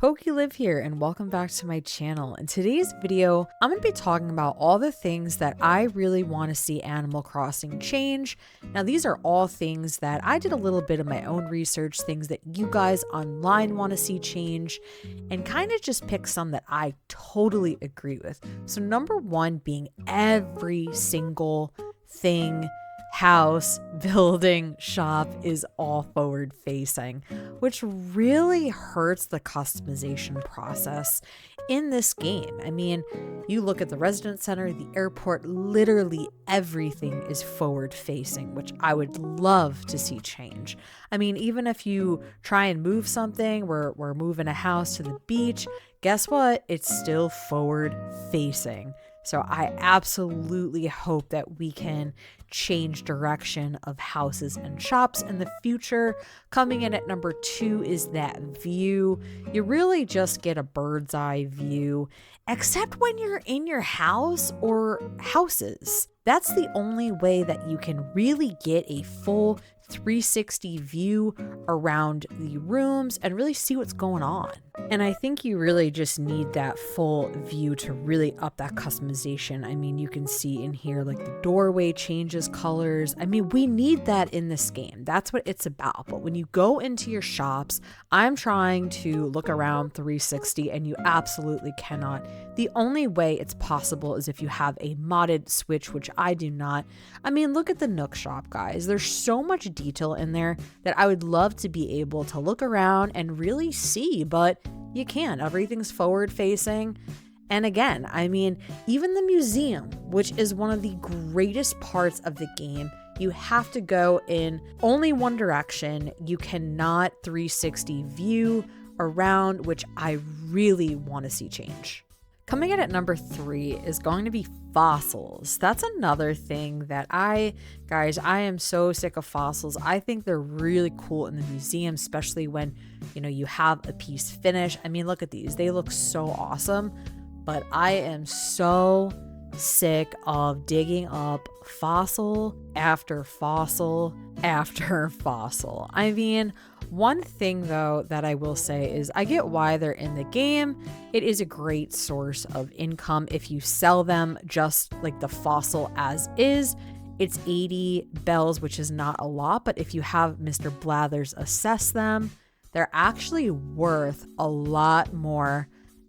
PokeLive here and welcome back to my channel. In today's video, I'm going to be talking about all the things that I really want to see Animal Crossing change. Now, these are all things that I did a little bit of my own research, things that you guys online want to see change, and kind of just pick some that I totally agree with. So number one being every single thing, house, building, shop is all forward facing, which really hurts the customization process in this game. I mean, you look at the residence center, the airport, literally everything is forward facing, which I would love to see change. I mean, even if you try and move something, we're moving a house to the beach, guess what? It's still forward facing. So I absolutely hope that we can change direction of houses and shops in the future. Coming in at number 2 is that view. You really just get a bird's eye view, except when you're in your house or houses. That's the only way that you can really get a full 360 view around the rooms and really see what's going on. And I think you really just need that full view to really up that customization. I mean, you can see in here like the doorway changes colors. I mean, we need that in this game. That's what it's about. But when you go into your shops, I'm trying to look around 360 and you absolutely cannot. The only way it's possible is if you have a modded Switch, which I do not. I mean, look at the Nook shop, guys. There's so much detail in there that I would love to be able to look around and really see, but you can't. Everything's forward facing. And again, I mean, even the museum, which is one of the greatest parts of the game, you have to go in only one direction. You cannot 360 view around, which I really want to see change. Coming in at number 3 is going to be fossils. That's another thing that I am so sick of fossils. I think they're really cool in the museum, especially when, you have a piece finished. I mean, look at these. They look so awesome, but I am so sick of digging up fossil after fossil after fossil. I mean, one thing though that I will say is I get why they're in the game. It is a great source of income if you sell them just like the fossil as is. It's 80 bells, which is not a lot, but if you have Mr. Blathers assess them, they're actually worth a lot more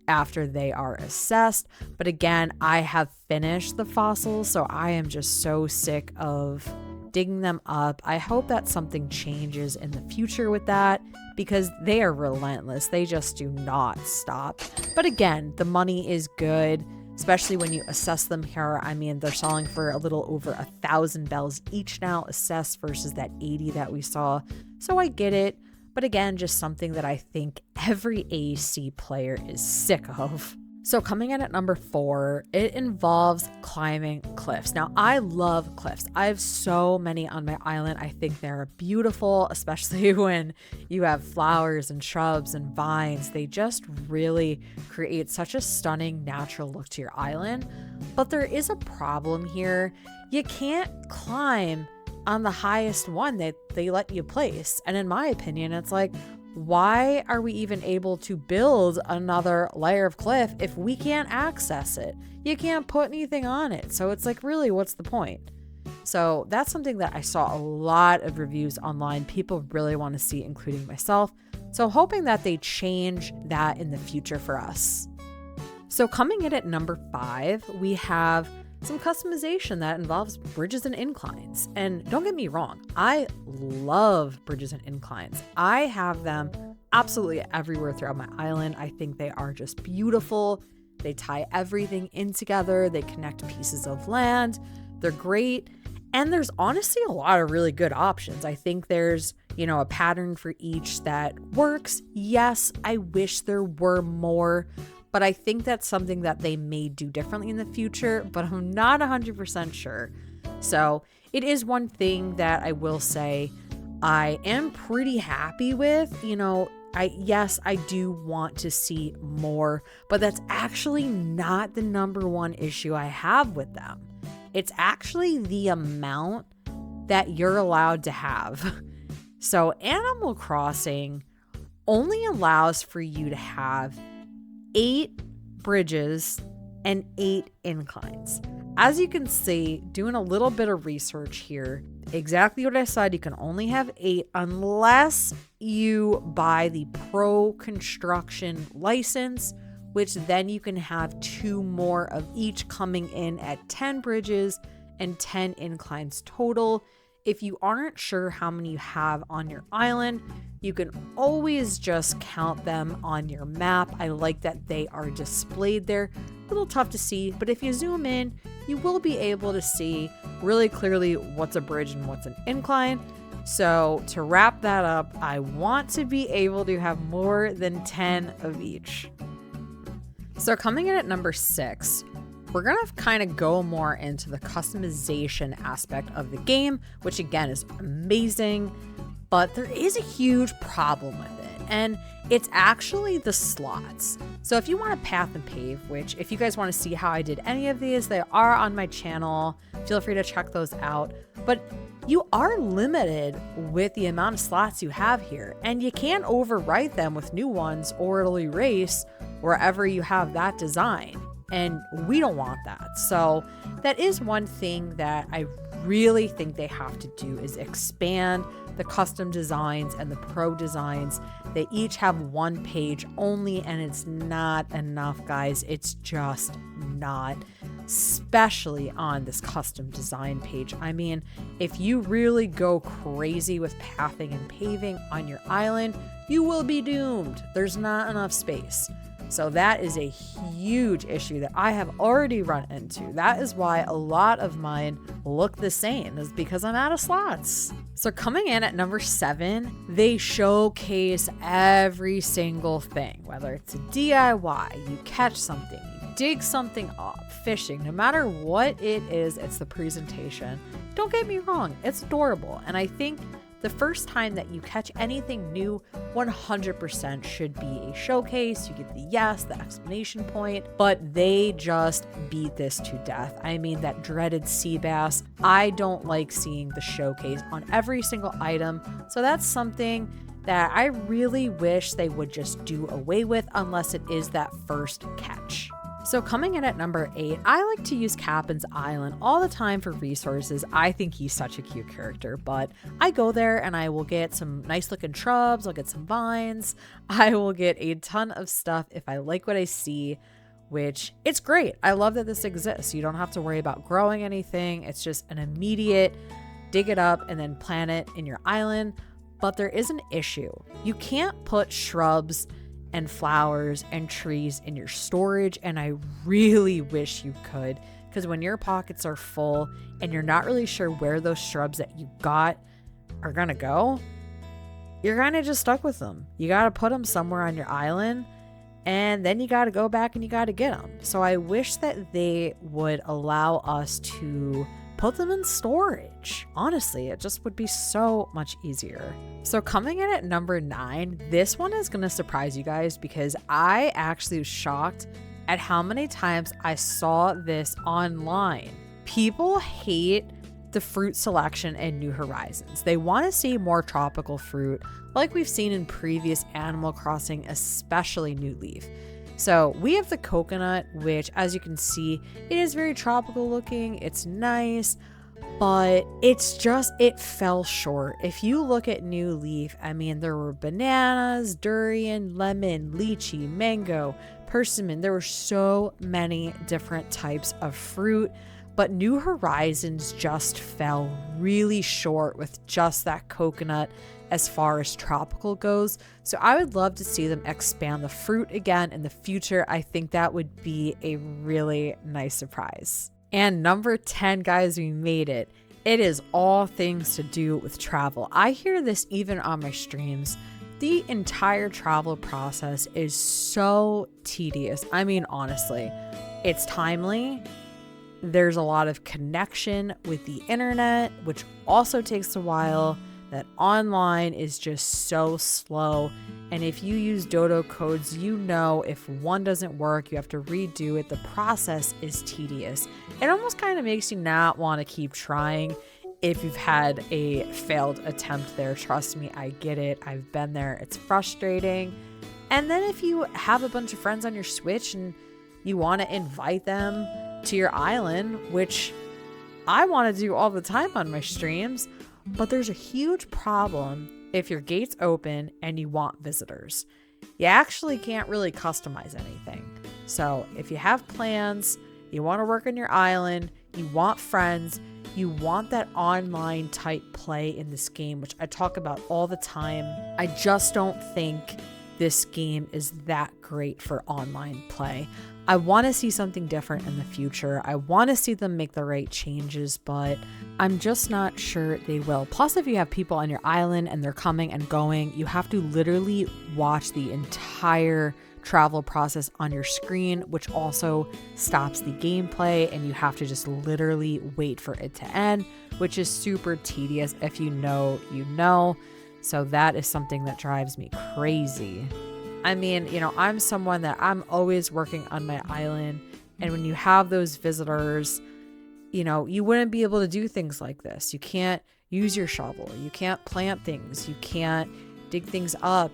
after they are assessed. But again, I have finished the fossils, so I am just so sick of digging them up. I hope that something changes in the future with that because they are relentless. They just do not stop. But again, the money is good, especially when you assess them here. I mean, they're selling for a little over 1,000 bells each now assessed versus that 80 that we saw. So I get it. But again, just something that I think every AEC player is sick of. So coming in at number 4, it involves climbing cliffs. Now, I love cliffs. I have so many on my island. I think they're beautiful, especially when you have flowers and shrubs and vines. They just really create such a stunning natural look to your island. But there is a problem here. You can't climb on the highest one that they let you place. And in my opinion, it's like, why are we even able to build another layer of cliff if we can't access it? You can't put anything on it. So it's like, really, what's the point? So that's something that I saw a lot of reviews online. People really want to see, including myself. So hoping that they change that in the future for us. So coming in at number 5, we have some customization that involves bridges and inclines. And don't get me wrong, I love bridges and inclines. I have them absolutely everywhere throughout my island. I think they are just beautiful. They tie everything in together. They connect pieces of land. They're great. And there's honestly a lot of really good options. I think there's, a pattern for each that works. Yes, I wish there were more, but I think that's something that they may do differently in the future, but I'm not 100% sure. So it is one thing that I will say I am pretty happy with. I do want to see more, but that's actually not the number one issue I have with them. It's actually the amount that you're allowed to have. So Animal Crossing only allows for you to have 8 bridges and 8 inclines. As you can see, doing a little bit of research here, exactly what I said, you can only have 8 unless you buy the Pro Construction license, which then you can have 2 more of each coming in at 10 bridges and 10 inclines total. If you aren't sure how many you have on your island, you can always just count them on your map. I like that they are displayed there. A little tough to see, but if you zoom in, you will be able to see really clearly what's a bridge and what's an incline. So to wrap that up, I want to be able to have more than 10 of each. So coming in at number 6, we're going to kind of go more into the customization aspect of the game, which again is amazing, but there is a huge problem with it, and it's actually the slots. So if you want to path and pave, which if you guys want to see how I did any of these, they are on my channel. Feel free to check those out. But you are limited with the amount of slots you have here, and you can't overwrite them with new ones or it'll erase wherever you have that design. And we don't want that. So that is one thing that I really think they have to do is expand the custom designs and the pro designs. They each have one page only, and it's not enough, guys. It's just not, especially on this custom design page. I mean, if you really go crazy with pathing and paving on your island, you will be doomed. There's not enough space. So that is a huge issue that I have already run into. That is why a lot of mine look the same, is because I'm out of slots. So coming in at number 7, they showcase every single thing, whether it's a DIY, you catch something, you dig something up, fishing, no matter what it is, it's the presentation. Don't get me wrong, it's adorable. And I think the first time that you catch anything new, 100% should be a showcase. You get the yes, the explanation point, but they just beat this to death. I mean, that dreaded sea bass. I don't like seeing the showcase on every single item. So that's something that I really wish they would just do away with unless it is that first catch. So coming in at number 8, I like to use Captain's Island all the time for resources. I think he's such a cute character, but I go there and I will get some nice looking shrubs, I'll get some vines, I will get a ton of stuff if I like what I see, which it's great. I love that this exists. You don't have to worry about growing anything. It's just an immediate dig it up and then plant it in your island. But there is an issue. You can't put shrubs and flowers and trees in your storage, and I really wish you could, because when your pockets are full and you're not really sure where those shrubs that you got are gonna go, you're kind of just stuck with them. You got to put them somewhere on your island, and then you got to go back and you got to get them. So I wish that they would allow us to put them in storage. Honestly, it just would be so much easier. So coming in at number 9, this one is going to surprise you guys because I actually was shocked at how many times I saw this online. People hate the fruit selection in New Horizons. They want to see more tropical fruit like we've seen in previous Animal Crossing, especially New Leaf. So we have the coconut, which as you can see, it is very tropical looking. It's nice, but it fell short. If you look at New Leaf, I mean, there were bananas, durian, lemon, lychee, mango, persimmon. There were so many different types of fruit, but New Horizons just fell really short with just that coconut as far as tropical goes. So I would love to see them expand the fruit again in the future. I think that would be a really nice surprise. And number 10, guys, we made it. It is all things to do with travel. I hear this even on my streams. The entire travel process is so tedious. I mean, honestly, it's timely. There's a lot of connection with the internet, which also takes a while. That online is just so slow. And if you use dodo codes, you know if one doesn't work, you have to redo it. The process is tedious. It almost kind of makes you not want to keep trying. If you've had a failed attempt there, trust me, I get it. I've been there. It's frustrating. And then if you have a bunch of friends on your Switch and you want to invite them to your island, which I want to do all the time on my streams, but there's a huge problem if your gate's open and you want visitors. You actually can't really customize anything. So if you have plans, you want to work on your island, you want friends, you want that online type play in this game, which I talk about all the time. I just don't think this game is that great for online play. I want to see something different in the future. I want to see them make the right changes, but I'm just not sure they will. Plus, if you have people on your island and they're coming and going, you have to literally watch the entire travel process on your screen, which also stops the gameplay, and you have to just literally wait for it to end, which is super tedious. If you know, you know. So that is something that drives me crazy. I mean, I'm someone that I'm always working on my island, and when you have those visitors, you wouldn't be able to do things like this. You can't use your shovel, you can't plant things, you can't dig things up.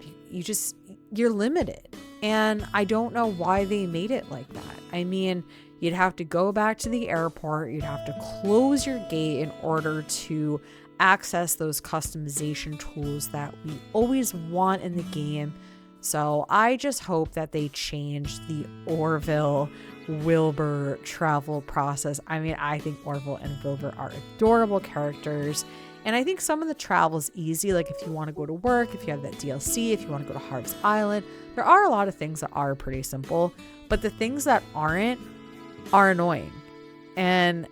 You're limited. And I don't know why they made it like that. I mean, you'd have to go back to the airport, you'd have to close your gate in order to access those customization tools that we always want in the game. So I just hope that they change the Orville Wilbur travel process. I mean, I think Orville and Wilbur are adorable characters. And I think some of the travel is easy. Like if you want to go to work, if you have that DLC, if you want to go to Harv's Island, there are a lot of things that are pretty simple. But the things that aren't are annoying. And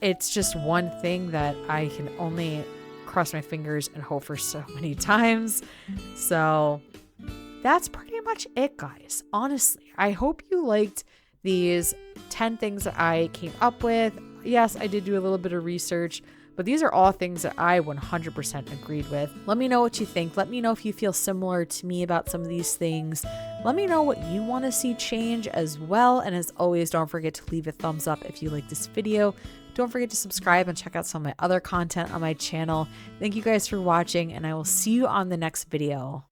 it's just one thing that I can only cross my fingers and hope for so many times. So that's pretty much it, guys. Honestly, I hope you liked these 10 things that I came up with. Yes, I did do a little bit of research, but these are all things that I 100% agreed with. Let me know what you think. Let me know if you feel similar to me about some of these things. Let me know what you want to see change as well. And as always, don't forget to leave a thumbs up if you like this video. Don't forget to subscribe and check out some of my other content on my channel. Thank you guys for watching, and I will see you on the next video.